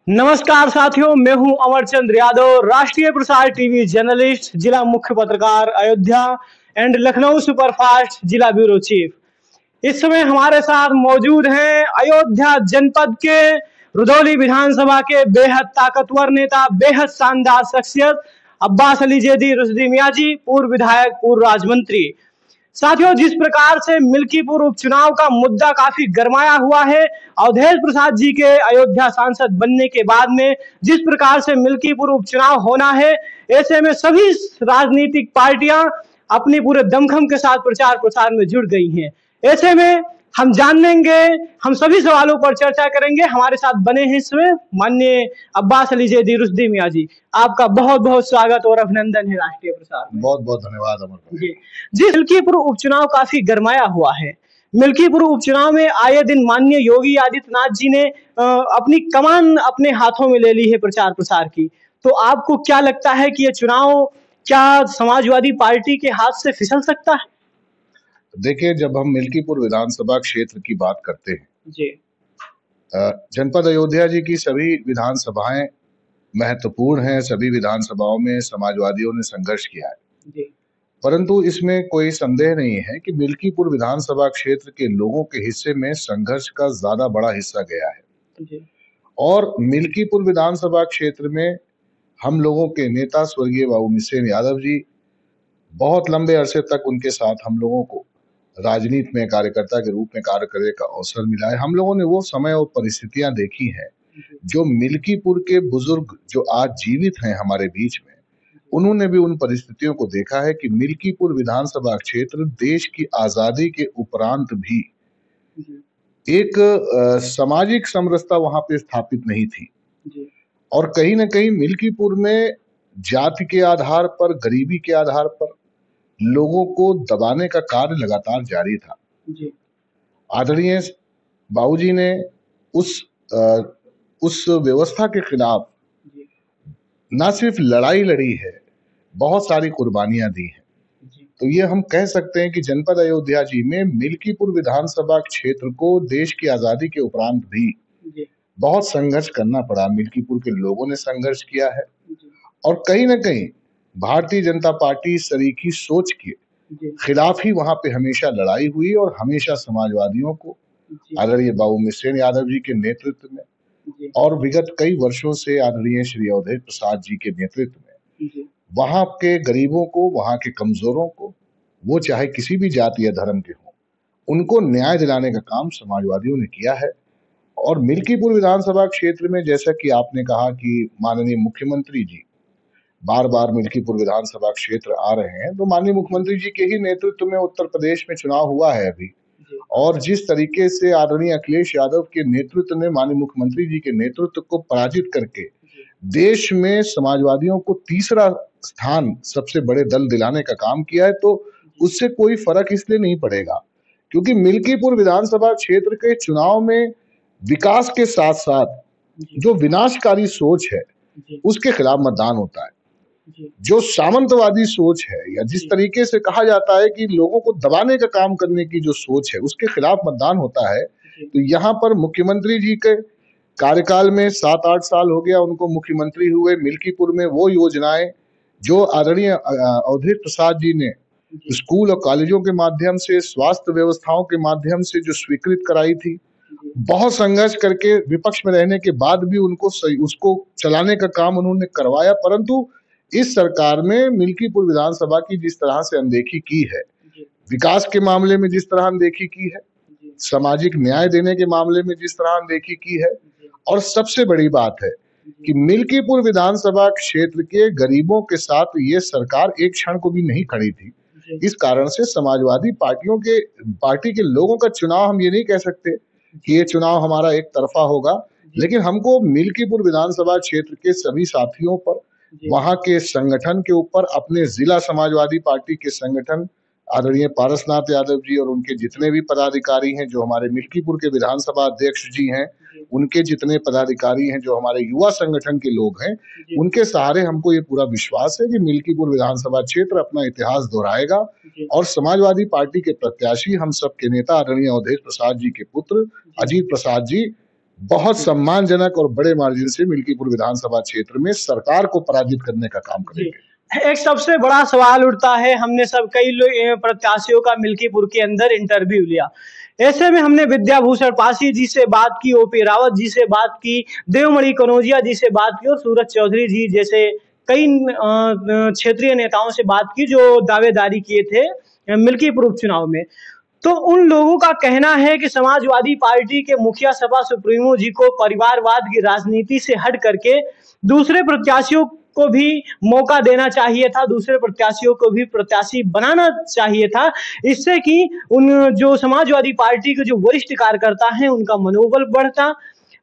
नमस्कार साथियों, मैं हूं अमरचंद यादव, राष्ट्रीय प्रसार टीवी जर्नलिस्ट, जिला मुख्य पत्रकार अयोध्या एंड लखनऊ सुपरफास्ट जिला ब्यूरो चीफ। इस समय हमारे साथ मौजूद हैं अयोध्या जनपद के रुधौली विधानसभा के बेहद ताकतवर नेता, बेहद शानदार शख्सियत अब्बास अली जैदी रुश्दी मियां जी, पूर्व विधायक, पूर्व राज्य मंत्री। साथियों, जिस प्रकार से मिल्कीपुर उपचुनाव का मुद्दा काफी गरमाया हुआ है, अवधेश प्रसाद जी के अयोध्या सांसद बनने के बाद में जिस प्रकार से मिल्कीपुर उपचुनाव होना है, ऐसे में सभी राजनीतिक पार्टियां अपनी पूरे दमखम के साथ प्रचार प्रसार में जुट गई हैं। ऐसे में हम जानेंगे, हम सभी सवालों पर चर्चा करेंगे। हमारे साथ बने हैं इसमें माननीय अब्बास अली जैदी रुश्दी मियां जी। आपका बहुत बहुत स्वागत और अभिनंदन है राष्ट्रीय प्रसार में। बहुत बहुत धन्यवाद अमर भाई। जी, मिल्कीपुर उपचुनाव काफी गरमाया हुआ है। मिल्कीपुर उपचुनाव में आए दिन माननीय योगी आदित्यनाथ जी ने अपनी कमान अपने हाथों में ले ली है प्रचार प्रसार की। तो आपको क्या लगता है कि ये चुनाव क्या समाजवादी पार्टी के हाथ से फिसल सकता है? देखिए, जब हम मिल्कीपुर विधानसभा क्षेत्र की बात करते हैं जी, जनपद अयोध्या जी की सभी विधानसभाएं महत्वपूर्ण हैं। सभी विधानसभाओं में समाजवादियों ने संघर्ष किया है जी, परंतु इसमें कोई संदेह नहीं है कि मिल्कीपुर विधानसभा क्षेत्र के लोगों के हिस्से में संघर्ष का ज्यादा बड़ा हिस्सा गया है। जी, और मिल्कीपुर विधानसभा क्षेत्र में हम लोगों के नेता स्वर्गीय बाबू मिसेन यादव जी, बहुत लंबे अरसे तक उनके साथ हम लोगों को राजनीति में कार्यकर्ता के रूप में कार्य करने का अवसर मिला है। हम लोगों ने वो समय और परिस्थितियां देखी हैं जो मिल्कीपुर के बुजुर्ग जो आज जीवित हैं हमारे बीच में, उन्होंने भी उन परिस्थितियों को देखा है कि मिल्कीपुर विधानसभा क्षेत्र देश की आजादी के उपरांत भी एक सामाजिक समरसता वहां पे स्थापित नहीं थी। और कहीं ना कहीं मिल्कीपुर में जाति के आधार पर, गरीबी के आधार पर लोगों को दबाने का कार्य लगातार जारी था। आदरणीय बाबूजी ने उस व्यवस्था के खिलाफ न सिर्फ लड़ाई लड़ी है, बहुत सारी कुर्बानियां दी हैं। तो ये हम कह सकते हैं कि जनपद अयोध्या जी में मिल्कीपुर विधानसभा क्षेत्र को देश की आजादी के उपरांत भी बहुत संघर्ष करना पड़ा। मिल्कीपुर के लोगों ने संघर्ष किया है और कहीं ना कहीं भारतीय जनता पार्टी सरीखी सोच के खिलाफ ही वहां पे हमेशा लड़ाई हुई और हमेशा समाजवादियों को आदरणीय बाबू मिसेन यादव जी के नेतृत्व में और विगत कई वर्षों से आदरणीय श्री अवधेश प्रसाद जी के नेतृत्व में वहां के गरीबों को, वहां के कमजोरों को, वो चाहे किसी भी जाति या धर्म के हों, उनको न्याय दिलाने का काम समाजवादियों ने किया है। और मिल्कीपुर विधानसभा क्षेत्र में जैसा कि आपने कहा कि माननीय मुख्यमंत्री जी बार बार मिल्कीपुर विधानसभा क्षेत्र आ रहे हैं, तो माननीय मुख्यमंत्री जी के ही नेतृत्व में उत्तर प्रदेश में चुनाव हुआ है अभी। और जिस तरीके से आदरणीय अखिलेश यादव के नेतृत्व ने माननीय मुख्यमंत्री जी के नेतृत्व को पराजित करके देश में समाजवादियों को तीसरा स्थान सबसे बड़े दल दिलाने का काम किया है, तो उससे कोई फर्क इसलिए नहीं पड़ेगा क्योंकि मिल्कीपुर विधानसभा क्षेत्र के चुनाव में विकास के साथ साथ जो विनाशकारी सोच है उसके खिलाफ मतदान होता है। जो सामंतवादी सोच है या जिस तरीके से कहा जाता है कि लोगों को दबाने का काम करने की जो सोच है उसके खिलाफ मतदान होता है। तो यहाँ पर मुख्यमंत्री जी के कार्यकाल में 7-8 साल हो गया उनको मुख्यमंत्री हुए। मिल्कीपुर में वो योजनाएं जो आदरणीय अवधेश प्रसाद जी ने स्कूल और कॉलेजों के माध्यम से, स्वास्थ्य व्यवस्थाओं के माध्यम से जो स्वीकृत कराई थी, बहुत संघर्ष करके विपक्ष में रहने के बाद भी उसको चलाने का काम उन्होंने करवाया। परंतु इस सरकार में मिल्कीपुर विधानसभा की जिस तरह से अनदेखी की है, विकास के मामले में जिस तरह अनदेखी की है, सामाजिक न्याय देने के मामले में जिस तरह अनदेखी की है, और सबसे बड़ी बात है कि मिल्कीपुर विधानसभा क्षेत्र के गरीबों के साथ ये सरकार एक क्षण को भी नहीं खड़ी थी। इस कारण से समाजवादी पार्टी के लोगों का चुनाव, हम ये नहीं कह सकते कि ये चुनाव हमारा एक तरफा होगा, लेकिन हमको मिल्कीपुर विधानसभा क्षेत्र के सभी साथियों पर, वहां के संगठन के ऊपर, अपने जिला समाजवादी पार्टी के संगठन आदरणीय पारसनाथ यादव जी और उनके जितने भी पदाधिकारी हैं, जो हमारे मिल्कीपुर के विधानसभा अध्यक्ष जी हैं, उनके जितने पदाधिकारी हैं, जो हमारे युवा संगठन के लोग हैं, उनके सहारे हमको ये पूरा विश्वास है कि मिल्कीपुर विधानसभा क्षेत्र अपना इतिहास दोहराएगा और समाजवादी पार्टी के प्रत्याशी, हम सबके नेता आदरणीय अवधेश प्रसाद जी के पुत्र अजीत प्रसाद जी बहुत सम्मानजनक और बड़े मार्जिन से मिल्कीपुर विधानसभा क्षेत्र में सरकार को पराजित करने का काम करेंगे। एक सबसे बड़ा सवाल उठता है, हमने सब कई प्रत्याशियों का मिल्कीपुर के अंदर इंटरव्यू लिया। ऐसे में हमने विद्याभूषण पासी जी से बात की, ओपी रावत जी से बात की, देवमणि कनौजिया जी से बात की और सूरज चौधरी जी जैसे कई क्षेत्रीय नेताओं से बात की जो दावेदारी किए थे मिल्कीपुर उपचुनाव में। तो उन लोगों का कहना है कि समाजवादी पार्टी के मुखिया सपा सुप्रीमो जी को परिवारवाद की राजनीति से हट करके दूसरे प्रत्याशियों को भी मौका देना चाहिए था, दूसरे प्रत्याशियों को भी प्रत्याशी बनाना चाहिए था, इससे कि उन जो समाजवादी पार्टी के जो वरिष्ठ कार्यकर्ता हैं उनका मनोबल बढ़ता।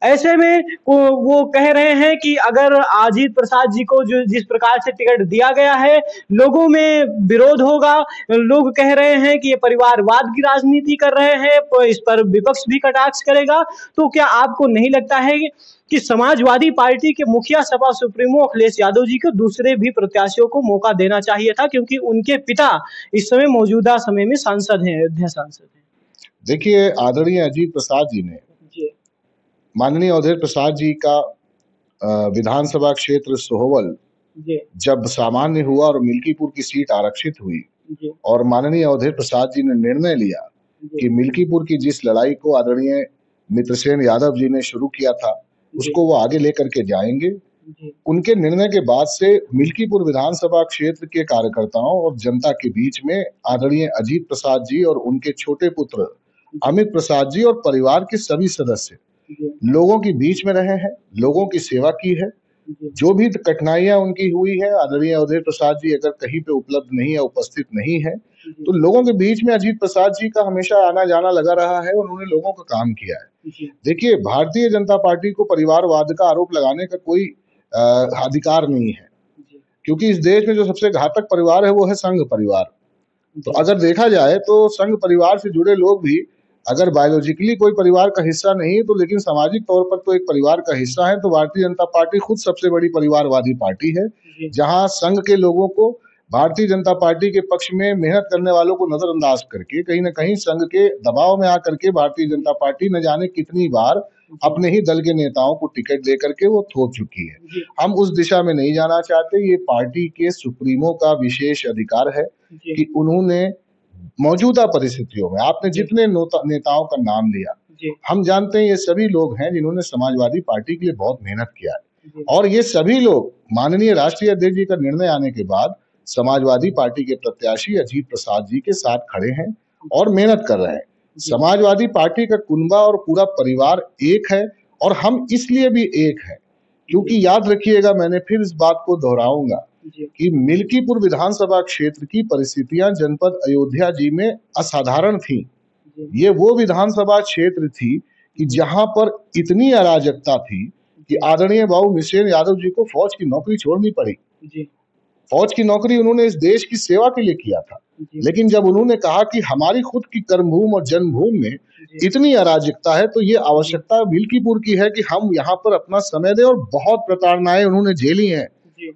ऐसे में वो कह रहे हैं कि अगर अजीत प्रसाद जी को जो जिस प्रकार से टिकट दिया गया है, लोगों में विरोध होगा। लोग कह रहे हैं कि ये परिवारवाद की राजनीति कर रहे हैं, तो इस पर विपक्ष भी कटाक्ष करेगा। तो क्या आपको नहीं लगता है कि समाजवादी पार्टी के मुखिया सपा सुप्रीमो अखिलेश यादव जी को दूसरे भी प्रत्याशियों को मौका देना चाहिए था, क्योंकि उनके पिता इस समय मौजूदा समय में सांसद हैं, अयोध्या सांसद हैं? देखिए, आदरणीय अजीत प्रसाद जी ने माननीय अवधेश प्रसाद जी का विधानसभा क्षेत्र सोहवल जब सामान्य हुआ और मिल्कीपुर की सीट आरक्षित हुई और माननीय अवधेश प्रसाद जी ने निर्णय लिया कि मिल्कीपुर की जिस लड़ाई को आदरणीय मित्रसेन यादव जी ने शुरू किया था उसको वो आगे लेकर के जाएंगे। उनके निर्णय के बाद से मिल्कीपुर विधानसभा क्षेत्र के कार्यकर्ताओं और जनता के बीच में आदरणीय अजीत प्रसाद जी और उनके छोटे पुत्र अमित प्रसाद जी और परिवार के सभी सदस्य लोगों के बीच में रहे हैं, लोगों की सेवा की है। जो भी कठिनाइयां उनकी हुई है, आदरणीय अवधेश प्रसाद जी अगर कहीं पे उपलब्ध नहीं है, उपस्थित नहीं है, तो लोगों के बीच में अजीत प्रसाद जी का हमेशा आना जाना लगा रहा है और उन्होंने लोगों का काम किया है। देखिए, भारतीय जनता पार्टी को परिवारवाद का आरोप लगाने का कोई अधिकार नहीं है, क्योंकि इस देश में जो सबसे घातक परिवार है वो है संघ परिवार। तो अगर देखा जाए तो संघ परिवार से जुड़े लोग भी अगर बायोलॉजिकली कोई परिवार का हिस्सा नहीं है तो लेकिन सामाजिक तौर पर तो एक परिवार का हिस्सा है। तो भारतीय जनता पार्टी खुद सबसे बड़ी परिवारवादी पार्टी है, जहां संघ के लोगों को भारतीय जनता पार्टी के पक्ष में मेहनत करने वालों को नजरअंदाज करके कहीं ना कहीं संघ के दबाव में आकर के भारतीय जनता पार्टी न जाने कितनी बार अपने ही दल के नेताओं को टिकट दे करके वो थोप चुकी है। हम उस दिशा में नहीं जाना चाहते। ये पार्टी के सुप्रीमो का विशेष अधिकार है कि उन्होंने मौजूदा परिस्थितियों में, आपने जितने नेताओं का नाम लिया, हम जानते हैं ये सभी लोग हैं जिन्होंने समाजवादी पार्टी के लिए बहुत मेहनत किया है और ये सभी लोग माननीय राष्ट्रीय अध्यक्ष जी का निर्णय आने के बाद समाजवादी पार्टी के प्रत्याशी अजीत प्रसाद जी के साथ खड़े हैं और मेहनत कर रहे हैं। समाजवादी पार्टी का कुनबा और पूरा परिवार एक है और हम इसलिए भी एक है क्योंकि याद रखिएगा, मैंने फिर इस बात को दोहराऊंगा कि मिल्कीपुर विधानसभा क्षेत्र की परिस्थितियां जनपद अयोध्या जी में असाधारण थी। ये वो विधानसभा क्षेत्र थी कि जहां पर इतनी अराजकता थी कि आदरणीय बाबू मित्रसेन यादव जी को फौज की नौकरी छोड़नी पड़ी। फौज की नौकरी उन्होंने इस देश की सेवा के लिए किया था, लेकिन जब उन्होंने कहा कि हमारी खुद की कर्मभूमि और जन्मभूमि में इतनी अराजकता है तो ये आवश्यकता मिल्कीपुर की है कि हम यहाँ पर अपना समय दें। और बहुत प्रताड़नाएं उन्होंने झेली हैं,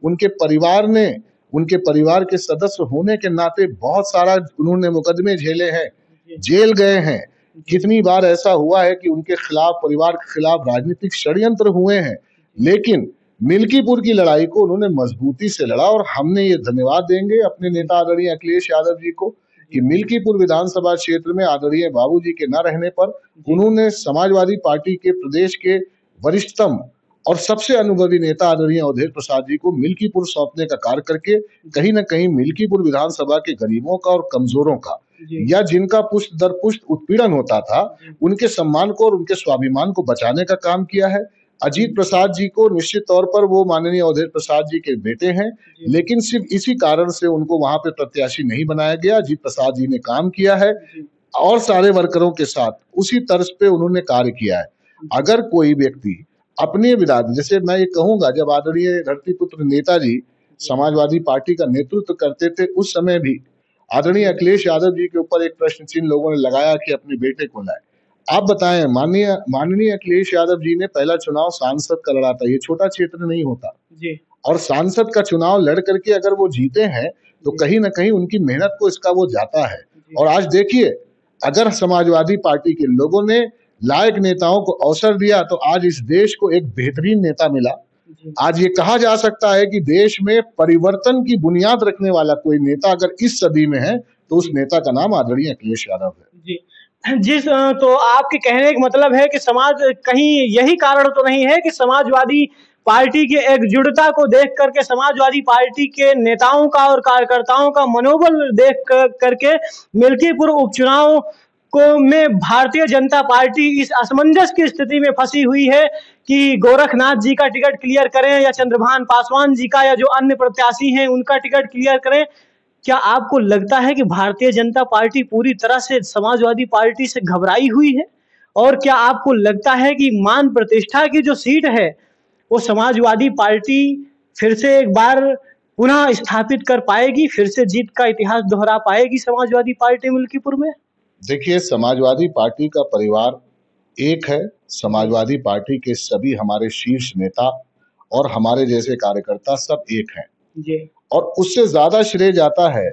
उनके परिवार ने, उनके परिवार के सदस्य होने के नाते बहुत सारा उन्होंने मुकदमे झेले हैं, जेल गए हैं। कितनी बार ऐसा हुआ है कि उनके खिलाफ, परिवार के खिलाफ राजनीतिक षड्यंत्र हुए हैं, लेकिन मिल्कीपुर की लड़ाई को उन्होंने मजबूती से लड़ा। और हमने ये धन्यवाद देंगे अपने नेता आदरणीय अखिलेश यादव जी को कि मिल्कीपुर विधानसभा क्षेत्र में आदरणीय बाबूजी के न रहने पर उन्होंने समाजवादी पार्टी के प्रदेश के वरिष्ठतम और सबसे अनुभवी नेता आदरणीय अवधेश प्रसाद जी को मिल्कीपुर सौंपने का कार्य करके कहीं ना कहीं मिल्कीपुर विधानसभा के गरीबों का और कमजोरों का, या जिनका पुष्ट दर पुष्ट उत्पीड़न होता था, उनके सम्मान को और उनके स्वाभिमान को बचाने का काम किया है। अजीत प्रसाद जी को निश्चित तौर पर, वो माननीय अवधेश प्रसाद जी के बेटे हैं, लेकिन सिर्फ इसी कारण से उनको वहां पे प्रत्याशी नहीं बनाया गया। अजीत प्रसाद जी ने काम किया है और सारे वर्करों के साथ उसी तर्ज पे उन्होंने कार्य किया है। अगर कोई व्यक्ति अपने विधायक, जैसे मैं ये कहूंगा, जब आदरणीय धरतीपुत्र नेताजी समाजवादी पार्टी का नेतृत्व करते थे उस समय भी आदरणीय अखिलेश यादव जी के ऊपर एक प्रश्न चिन्ह लोगों ने लगाया कि अपने बेटे को लाए। आप बताएं, माननीय अखिलेश यादव जी ने पहला चुनाव सांसद का लड़ा था, ये छोटा क्षेत्र नहीं होता जी। और सांसद का चुनाव लड़ करके अगर वो जीते हैं तो कहीं ना कहीं उनकी मेहनत को इसका वो जाता है। और आज देखिए, अगर समाजवादी पार्टी के लोगों ने लायक नेताओं को अवसर दिया तो आज इस देश को एक बेहतरीन नेता मिला। आज ये कहा जा सकता है कि देश में परिवर्तन की बुनियाद रखने वाला कोई नेता अगर इस सदी में है तो उस नेता का नाम आदरणीय अखिलेश यादव है। जी तो आपके कहने का मतलब है कि समाज कहीं यही कारण तो नहीं है कि समाजवादी पार्टी की एकजुटता को देख करके समाजवादी पार्टी के नेताओं का और कार्यकर्ताओं का मनोबल देख करके मिल्कीपुर उपचुनाव को में भारतीय जनता पार्टी इस असमंजस की स्थिति में फंसी हुई है कि गोरखनाथ जी का टिकट क्लियर करें या चंद्रभान पासवान जी का या जो अन्य प्रत्याशी हैं उनका टिकट क्लियर करें। क्या आपको लगता है कि भारतीय जनता पार्टी पूरी तरह से समाजवादी पार्टी से घबराई हुई है? और क्या आपको लगता है कि मान प्रतिष्ठा की जो सीट है वो समाजवादी पार्टी फिर से एक बार पुनः स्थापित कर पाएगी, फिर से जीत का इतिहास दोहरा पाएगी समाजवादी पार्टी मिल्कीपुर में? देखिए, समाजवादी पार्टी का परिवार एक है। समाजवादी पार्टी के सभी हमारे शीर्ष नेता और हमारे जैसे कार्यकर्ता सब एक हैं जी। और उससे ज्यादा श्रेय जाता है,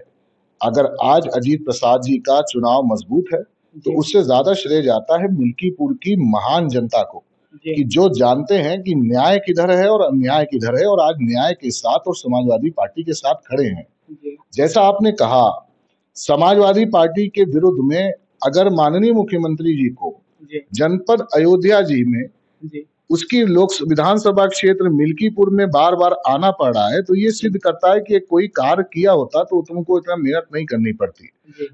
अगर आज अजीत प्रसाद जी का चुनाव मजबूत है तो उससे ज्यादा श्रेय जाता है मिल्कीपुर की महान जनता को, कि जो जानते हैं कि न्याय किधर है और अन्याय किधर है और आज न्याय के साथ और समाजवादी पार्टी के साथ खड़े हैं। जैसा आपने कहा, समाजवादी पार्टी के विरुद्ध में अगर माननीय मुख्यमंत्री जी को जनपद अयोध्या जी में उसकी विधानसभा क्षेत्र मिल्कीपुर में बार बार आना पड़ रहा है तो ये सिद्ध करता है कि कोई कार्य किया होता तो तुमको इतना मेहनत नहीं करनी पड़ती।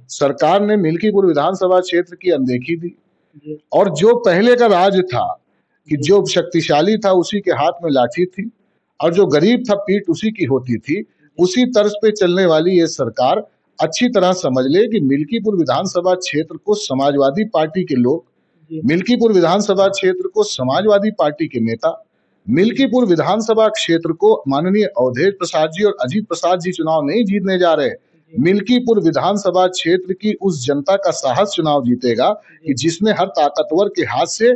सरकार ने मिल्कीपुर विधानसभा क्षेत्र की अनदेखी दी और जो पहले का राज था कि जो शक्तिशाली था उसी के हाथ में लाठी थी और जो गरीब था पीठ उसी की होती थी, उसी तर्ज पे चलने वाली ये सरकार अच्छी तरह समझ ले कि मिल्कीपुर विधानसभा क्षेत्र को समाजवादी पार्टी के लोग, मिल्कीपुर विधानसभा क्षेत्र को समाजवादी पार्टी के नेता, मिल्कीपुर विधानसभा क्षेत्र को माननीय अवधेश प्रसाद जी और अजीत प्रसाद जी चुनाव नहीं जीतने जा रहे। मिल्कीपुर विधानसभा क्षेत्र की उस जनता का साहस चुनाव जीतेगा कि जिसने हर ताकतवर के हाथ से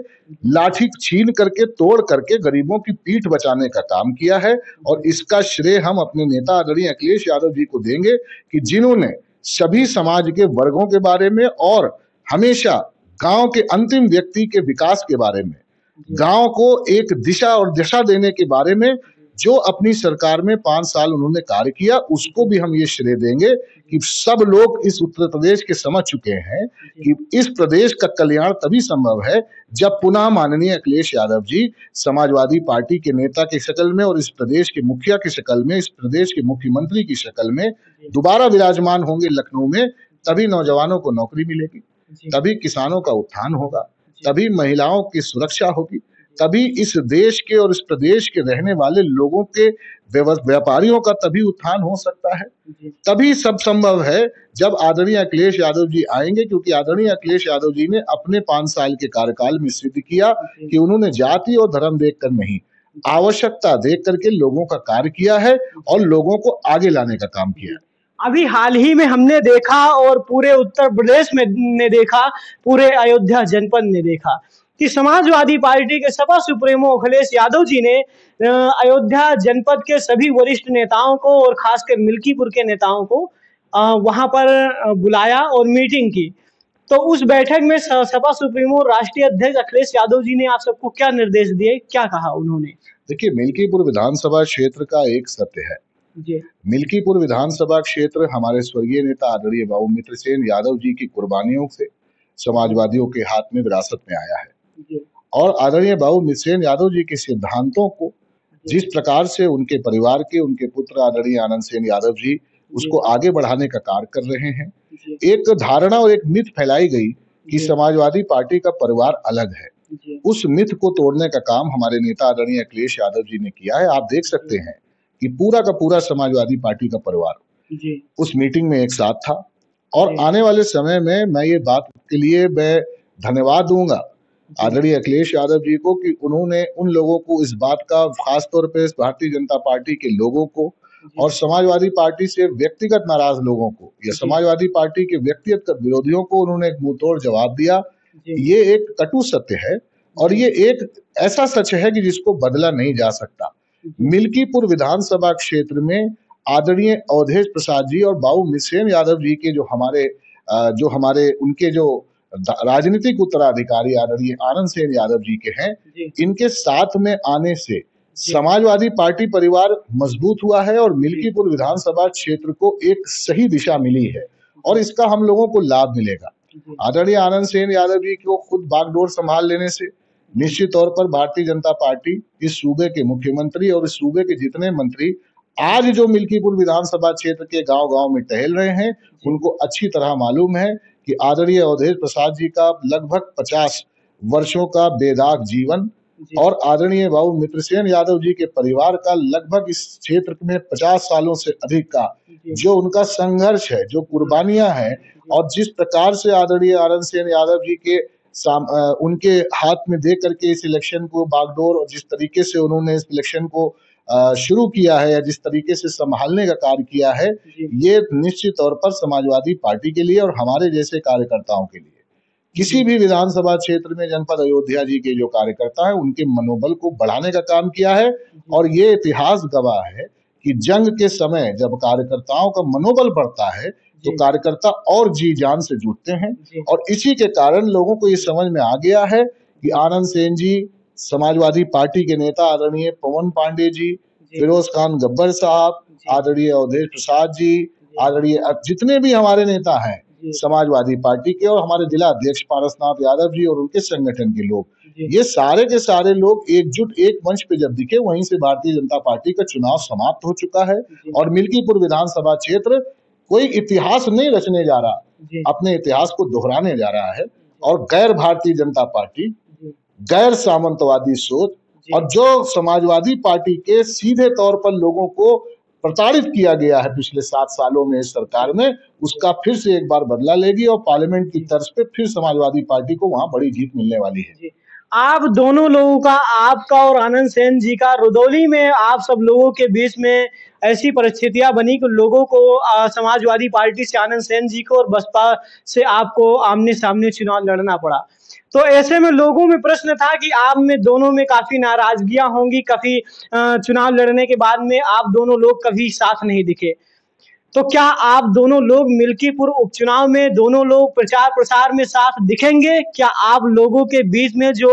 लाठी छीन करके तोड़ करके गरीबों की पीठ बचाने का काम किया है। और इसका श्रेय हम अपने नेता आदरणीय अखिलेश यादव जी को देंगे कि जिन्होंने सभी समाज के वर्गों के बारे में और हमेशा गांव के अंतिम व्यक्ति के विकास के बारे में, गांव को एक दिशा और दिशा देने के बारे में जो अपनी सरकार में 5 साल उन्होंने कार्य किया, उसको भी हम ये श्रेय देंगे कि सब लोग इस उत्तर प्रदेश के समझ चुके हैं कि इस प्रदेश का कल्याण तभी संभव है जब पुनः माननीय अखिलेश यादव जी समाजवादी पार्टी के नेता की शक्ल में और इस प्रदेश के मुखिया की शक्ल में, इस प्रदेश के मुख्यमंत्री की शक्ल में दोबारा विराजमान होंगे लखनऊ में। तभी नौजवानों को नौकरी मिलेगी, तभी किसानों का उत्थान होगा, तभी महिलाओं की सुरक्षा होगी, तभी इस देश के और इस प्रदेश के रहने वाले लोगों के व्यापारियों का तभी उत्थान हो सकता है। तभी सब संभव है जब आदरणीय अखिलेश यादव जी आएंगे, क्योंकि आदरणीय अखिलेश यादव जी ने अपने 5 साल के कार्यकाल में सिद्ध किया कि उन्होंने जाति और धर्म देखकर नहीं, आवश्यकता देख करके लोगों का कार्य किया है और लोगों को आगे लाने का काम किया है। अभी हाल ही में हमने देखा और पूरे उत्तर प्रदेश में ने देखा, पूरे अयोध्या जनपद ने देखा कि समाजवादी पार्टी के सपा सुप्रीमो अखिलेश यादव जी ने अयोध्या जनपद के सभी वरिष्ठ नेताओं को और खासकर मिल्कीपुर के नेताओं को वहां पर बुलाया और मीटिंग की। तो उस बैठक में सपा सुप्रीमो राष्ट्रीय अध्यक्ष अखिलेश यादव जी ने आप सबको क्या निर्देश दिए, क्या कहा उन्होंने? देखिए, मिल्कीपुर विधानसभा क्षेत्र का एक सत्य है, मिल्कीपुर विधानसभा क्षेत्र हमारे स्वर्गीय नेता आदरणीय बाबू मित्रसेन यादव जी की कुर्बानियों से समाजवादियों के हाथ में विरासत में आया है और आदरणीय बाबू मित्रसेन यादव जी के सिद्धांतों को जिस प्रकार से उनके परिवार के, उनके पुत्र आदरणीय आनंद सेन यादव जी उसको आगे बढ़ाने का कार्य कर रहे हैं। एक धारणा और एक मिथ फैलाई गई कि समाजवादी पार्टी का परिवार अलग है, उस मिथ को तोड़ने का काम हमारे नेता आदरणीय अखिलेश यादव जी ने किया है। आप देख सकते हैं कि पूरा का पूरा समाजवादी पार्टी का परिवार उस मीटिंग में एक साथ था और आने वाले समय में मैं ये बात के लिए मैं धन्यवाद दूंगा आदरणीय अखिलेश यादव जी को कि उन्होंने उन लोगों को इस बात का, खास तौर पे भारतीय जनता पार्टी के लोगों को और समाजवादी पार्टी से व्यक्तिगत नाराज लोगों को या समाजवादी पार्टी के व्यक्तिगत विरोधियों को उन्होंने एक मुंहतोड़ जवाब दिया। ये एक कटु सत्य है और ये एक ऐसा सच है कि जिसको बदला नहीं जा सकता। मिल्कीपुर विधानसभा क्षेत्र में आदरणीय अवधेश प्रसाद जी और बाबू मित्रसेन यादव जी के जो हमारे उनके जो राजनीतिक उत्तराधिकारी आदरणीय आनंद सेन यादव जी के हैं। इनके साथ में आने से समाजवादी पार्टी परिवार मजबूत हुआ है और मिल्कीपुर विधानसभा क्षेत्र को एक सही दिशा मिली है और इसका हम लोगों को लाभ मिलेगा। आदरणीय आनंद सेन यादव जी को खुद बागडोर संभाल लेने से निश्चित तौर पर भारतीय जनता पार्टी, इस सूबे के मुख्यमंत्री और इस सूबे के जितने मंत्री आज जो मिल्कीपुर विधानसभा क्षेत्र के गांव-गांव में टहल रहे हैं, उनको अच्छी तरह मालूम है कि आदरणीय अवधेश प्रसाद जी का लगभग 50 वर्षों का बेदाग जीवन और आदरणीय बाबू मित्रसेन यादव जी के परिवार का लगभग इस क्षेत्र में 50 सालों से अधिक का जो उनका संघर्ष है, जो कुर्बानियां हैं और जिस प्रकार से आदरणीय आनंद सेन यादव जी के उनके हाथ में दे करके इस इलेक्शन को बागडोर और जिस तरीके से उन्होंने इस इलेक्शन को शुरू किया है या जिस तरीके से संभालने का कार्य किया है, ये निश्चित तौर पर समाजवादी पार्टी के लिए और हमारे जैसे कार्यकर्ताओं के लिए किसी भी विधानसभा क्षेत्र में जनपद अयोध्या जी के जो कार्यकर्ता हैं उनके मनोबल को बढ़ाने का काम किया है। और ये इतिहास गवाह है कि जंग के समय जब कार्यकर्ताओं का मनोबल बढ़ता है तो कार्यकर्ता और जी जान से जुटते हैं और इसी के कारण लोगों को ये समझ में आ गया है कि आनंद सेन जी, समाजवादी पार्टी के नेता आदरणीय पवन पांडे जी, फिरोज खान गब्बर साहब, आदरणीय अवधेश प्रसाद जी, आदरणीय जितने भी हमारे नेता हैं समाजवादी पार्टी के और हमारे जिला अध्यक्ष पारसनाथ यादव जी और उनके संगठन के लोग, ये सारे के सारे लोग एकजुट एक मंच पे जब दिखे, वहीं से भारतीय जनता पार्टी का चुनाव समाप्त हो चुका है और मिल्कीपुर विधानसभा क्षेत्र कोई इतिहास नहीं रचने जा रहा, अपने इतिहास को दोहराने जा रहा है और गैर भारतीय जनता पार्टी, गैर सामंतवादी सोच और जो समाजवादी पार्टी के सीधे तौर पर लोगों को प्रताड़ित किया गया है पिछले 7 सालों में इस सरकार में, उसका फिर से एक बार बदला लेगी और पार्लियामेंट की तर्ज पे फिर समाजवादी पार्टी को वहां बड़ी जीत मिलने वाली है। आप दोनों लोगों का, आपका और आनंद सेन जी का, रुदौली में आप सब लोगों के बीच में ऐसी परिस्थितियां बनी कि लोगों को समाजवादी पार्टी से आनंद सेन जी को और बसपा से आपको आमने सामने चुनाव लड़ना पड़ा। तो ऐसे में लोगों में प्रश्न था कि आप में दोनों में काफी नाराजगियां होंगी, काफी चुनाव लड़ने के बाद में आप दोनों लोग कभी साथ नहीं दिखे। तो क्या आप दोनों लोग मिल्कीपुर उपचुनाव में दोनों लोग प्रचार प्रसार में साथ दिखेंगे? क्या आप लोगों के बीच में जो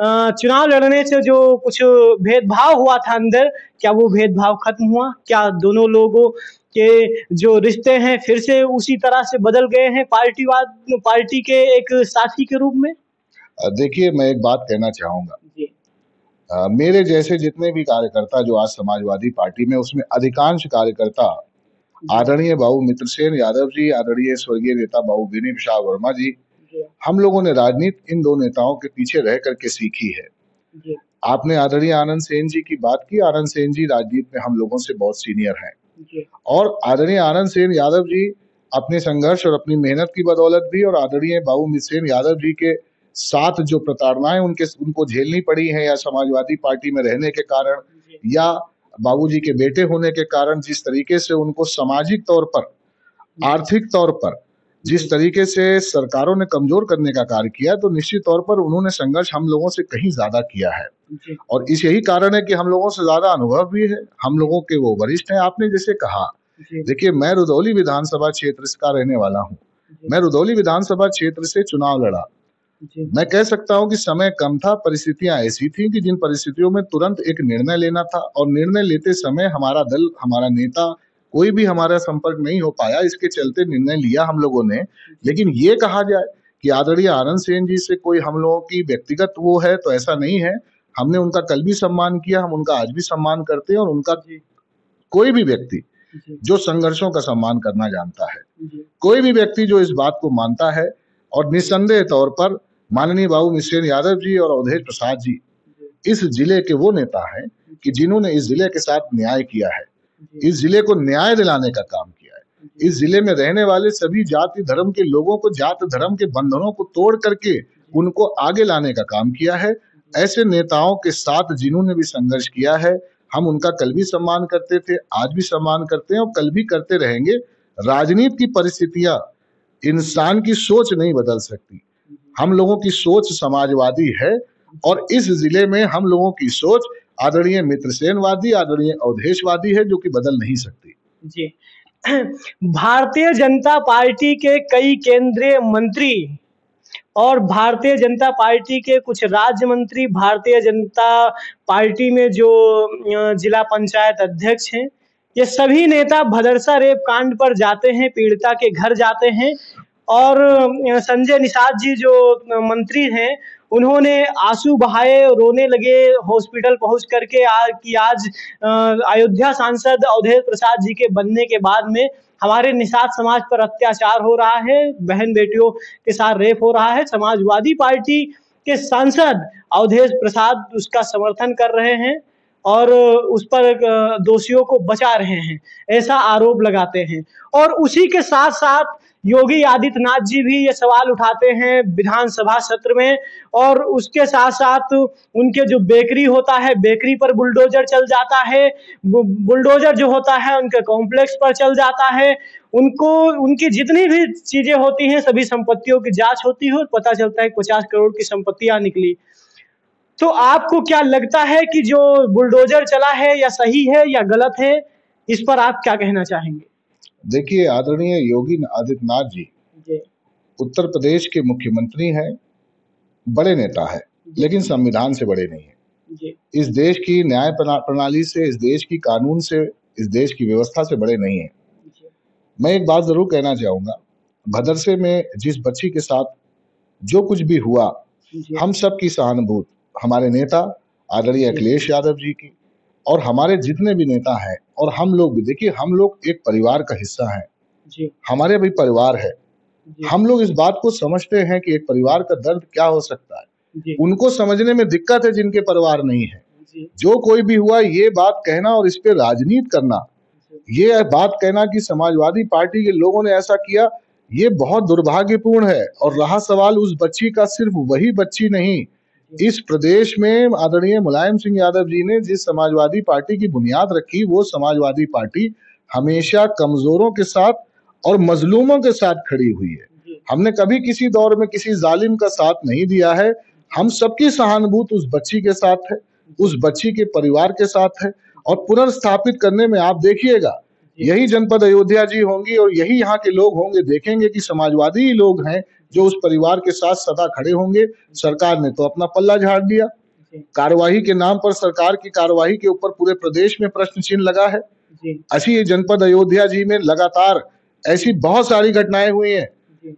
चुनाव लड़ने से जो कुछ भेदभाव हुआ था अंदर, क्या वो भेदभाव खत्म हुआ? क्या दोनों लोगों के जो रिश्ते हैं फिर से उसी तरह से बदल गए हैं पार्टी के एक साथी के रूप में? देखिए, मैं एक बात कहना चाहूंगा, मेरे जैसे जितने भी कार्यकर्ता जो आज समाजवादी पार्टी में, उसमें अधिकांश कार्यकर्ता आदरणीय बाबू मित्रसेन यादव जी, आदरणीय स्वर्गीय नेता बाबू विनय प्रसाद वर्मा जी, हम लोगों ने राजनीति इन दो नेताओं के पीछे रह करके सीखी है। आपने आदरणीय आनंद सेन जी की बात की, आनंद सेन जी राजनीति में हम लोगों से बहुत सीनियर हैं और आदरणीय आनंद सेन यादव जी अपने संघर्ष और अपनी मेहनत की बदौलत भी और आदरणीय बाबू मित्रसेन यादव जी के साथ जो प्रताड़नाएं उनको झेलनी पड़ी हैं या समाजवादी पार्टी में रहने के कारण या बाबूजी के बेटे होने के कारण जिस तरीके से उनको सामाजिक तौर पर, आर्थिक तौर पर जिस तरीके से सरकारों ने कमजोर करने का कार्य किया, तो निश्चित तौर पर उन्होंने संघर्ष हम लोगों से कहीं ज्यादा किया है और इस यही कारण है कि हम लोगों से ज्यादा अनुभव भी है, हम लोगों के वो वरिष्ठ हैं। आपने जैसे कहा, देखिए, मैं रुदौली विधानसभा क्षेत्र का रहने वाला हूँ, मैं रुदौली विधानसभा क्षेत्र से चुनाव लड़ा। मैं कह सकता हूं कि समय कम था, परिस्थितियां ऐसी थी कि जिन परिस्थितियों में तुरंत एक निर्णय लेना था और निर्णय लेते समय हमारा दल, हमारा नेता, कोई भी हमारा संपर्क नहीं हो पाया। इसके चलते निर्णय लिया हम लोगों ने। लेकिन ये कहा जाए कि आदरणीय आनंद सेन जी से कोई हम लोगों की व्यक्तिगत वो है, तो ऐसा नहीं है। हमने उनका कल भी सम्मान किया, हम उनका आज भी सम्मान करते हैं और उनका कोई भी व्यक्ति जो संघर्षों का सम्मान करना जानता है, कोई भी व्यक्ति जो इस बात को मानता है, और निस्संदेह तौर पर माननीय बाबू मित्रसेन यादव जी और अवधेश प्रसाद जी इस जिले के वो नेता हैं कि जिन्होंने इस जिले के साथ न्याय किया है, इस जिले को न्याय दिलाने का काम किया है। इस जिले में रहने वाले सभी जाति धर्म के लोगों को जाति धर्म के बंधनों को तोड़ करके उनको आगे लाने का काम किया है। ऐसे नेताओं के साथ जिन्होंने भी संघर्ष किया है, हम उनका कल भी सम्मान करते थे, आज भी सम्मान करते हैं और कल भी करते रहेंगे। राजनीति की परिस्थितियां इंसान की सोच नहीं बदल सकती। हम लोगों की सोच समाजवादी है और इस जिले में हम लोगों की सोच आदरणीय मित्रसेनवादी, आदरणीय अवधेशवादी है, जो कि बदल नहीं सकती। जी, भारतीय जनता पार्टी के कई केंद्रीय मंत्री और भारतीय जनता पार्टी के कुछ राज्य मंत्री, भारतीय जनता पार्टी में जो जिला पंचायत अध्यक्ष हैं, ये सभी नेता भदरसा रेप कांड पर जाते हैं, पीड़िता के घर जाते हैं और संजय निषाद जी जो मंत्री हैं, उन्होंने आंसू बहाए, रोने लगे हॉस्पिटल पहुंच करके आज अयोध्या सांसद अवधेश प्रसाद जी के बनने के बाद में हमारे निषाद समाज पर अत्याचार हो रहा है, बहन बेटियों के साथ रेप हो रहा है। समाजवादी पार्टी के सांसद अवधेश प्रसाद उसका समर्थन कर रहे हैं और उस पर दोषियों को बचा रहे हैं, ऐसा आरोप लगाते हैं। और उसी के साथ साथ योगी आदित्यनाथ जी भी ये सवाल उठाते हैं विधानसभा सत्र में, और उसके साथ साथ उनके जो बेकरी होता है, बेकरी पर बुलडोजर चल जाता है, बुलडोजर जो होता है उनके कॉम्प्लेक्स पर चल जाता है, उनको उनकी जितनी भी चीजें होती हैं सभी संपत्तियों की जांच होती है और पता चलता है 50 करोड़ की संपत्तियां निकली। तो आपको क्या लगता है कि जो बुलडोजर चला है या सही है या गलत है, इस पर आप क्या कहना चाहेंगे? देखिए, आदरणीय योगी आदित्यनाथ जी उत्तर प्रदेश के मुख्यमंत्री हैं, बड़े नेता है, लेकिन संविधान से बड़े नहीं है। इस देश की न्याय प्रणाली से, इस देश की कानून से, इस देश की व्यवस्था से बड़े नहीं है। मैं एक बात जरूर कहना चाहूंगा, भदरसे में जिस बच्ची के साथ जो कुछ भी हुआ, हम सब की सहानुभूति हमारे नेता आदरणीय अखिलेश यादव जी की और हमारे जितने भी नेता हैं, और हम लोग भी, देखिए हम लोग एक परिवार का हिस्सा हैं, हमारे भी परिवार है। हम लोग इस बात को समझते हैं कि एक परिवार का दर्द क्या हो सकता है। उनको समझने में दिक्कत है जिनके परिवार नहीं है। जो कोई भी हुआ, ये बात कहना और इस पे राजनीति करना, ये बात कहना कि समाजवादी पार्टी के लोगों ने ऐसा किया, ये बहुत दुर्भाग्यपूर्ण है। और रहा सवाल उस बच्ची का, सिर्फ वही बच्ची नहीं, इस प्रदेश में आदरणीय मुलायम सिंह यादव जी ने जिस समाजवादी पार्टी की बुनियाद रखी, वो समाजवादी पार्टी हमेशा कमजोरों के साथ और मजलूमों के साथ खड़ी हुई है। हमने कभी किसी दौर में किसी जालिम का साथ नहीं दिया है। हम सबकी सहानुभूति उस बच्ची के साथ है, उस बच्ची के परिवार के साथ है। और पुनर्स्थापित करने में आप देखिएगा, यही जनपद अयोध्या जी होंगी और यही यहाँ के लोग होंगे, देखेंगे कि समाजवादी ही लोग हैं जो उस परिवार के साथ सदा खड़े होंगे। सरकार ने तो अपना पल्ला झाड़ दिया, कार्यवाही के नाम पर सरकार की कार्यवाही के ऊपर पूरे प्रदेश में प्रश्न चिन्ह लगा है। ऐसी जनपद अयोध्या जी में लगातार ऐसी बहुत सारी घटनाएं हुई हैं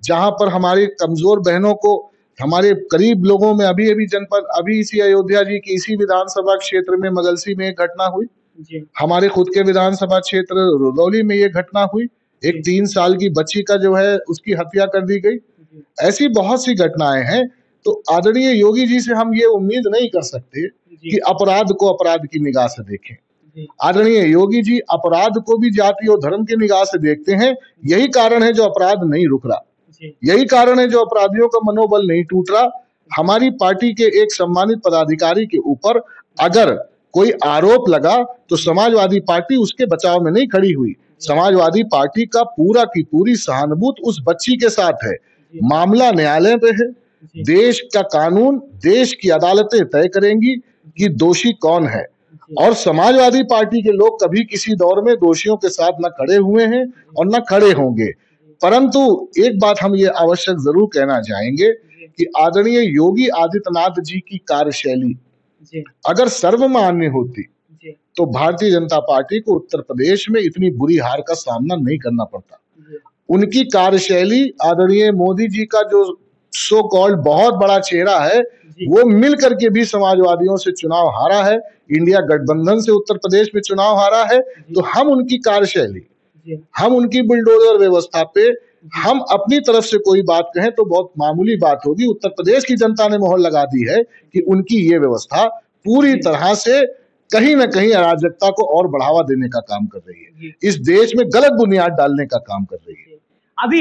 जहां पर हमारी कमजोर बहनों को, हमारे करीब लोगों में, अभी इसी अयोध्या जी की इसी विधानसभा क्षेत्र में मगलसी में एक घटना हुई, हमारे खुद के विधानसभा क्षेत्र रुदौली में ये घटना हुई, एक 3 साल की बच्ची का जो है उसकी हत्या कर दी गई। ऐसी बहुत सी घटनाएं हैं। तो आदरणीय योगी जी से हम ये उम्मीद नहीं कर सकते कि अपराध को अपराध की निगाह से देखें। आदरणीय योगी जी अपराध को भी जाति और धर्म की निगाह से देखते हैं। यही कारण है जो अपराध नहीं रुक रहा, यही कारण है जो अपराधियों का मनोबल नहीं टूट रहा। हमारी पार्टी के एक सम्मानित पदाधिकारी के ऊपर अगर कोई आरोप लगा तो समाजवादी पार्टी उसके बचाव में नहीं खड़ी हुई। समाजवादी पार्टी का पूरा की पूरी सहानुभूति उस बच्ची के साथ है। मामला न्यायालय पे है, देश का कानून, देश की अदालतें तय करेंगी कि दोषी कौन है। और समाजवादी पार्टी के लोग कभी किसी दौर में दोषियों के साथ न खड़े हुए हैं और न खड़े होंगे। परंतु एक बात हम ये आवश्यक जरूर कहना चाहेंगे कि आदरणीय योगी आदित्यनाथ जी की कार्यशैली अगर सर्वमान्य होती तो भारतीय जनता पार्टी को उत्तर प्रदेश में इतनी बुरी हार का सामना नहीं करना पड़ता। उनकी कार्यशैली, आदरणीय मोदी जी का जो सो कॉल्ड बहुत बड़ा चेहरा है, वो मिल करके भी समाजवादियों से चुनाव हारा है, इंडिया गठबंधन से उत्तर प्रदेश में चुनाव हारा है। तो हम उनकी कार्यशैली, हम उनकी बुलडोजर व्यवस्था पे हम अपनी तरफ से कोई बात कहें तो बहुत मामूली बात होगी। उत्तर प्रदेश की जनता ने मोहर लगा दी है कि उनकी ये व्यवस्था पूरी तरह से कहीं ना कहीं अराजकता को और बढ़ावा देने का काम कर रही है, इस देश में गलत बुनियाद डालने का काम कर रही है। अभी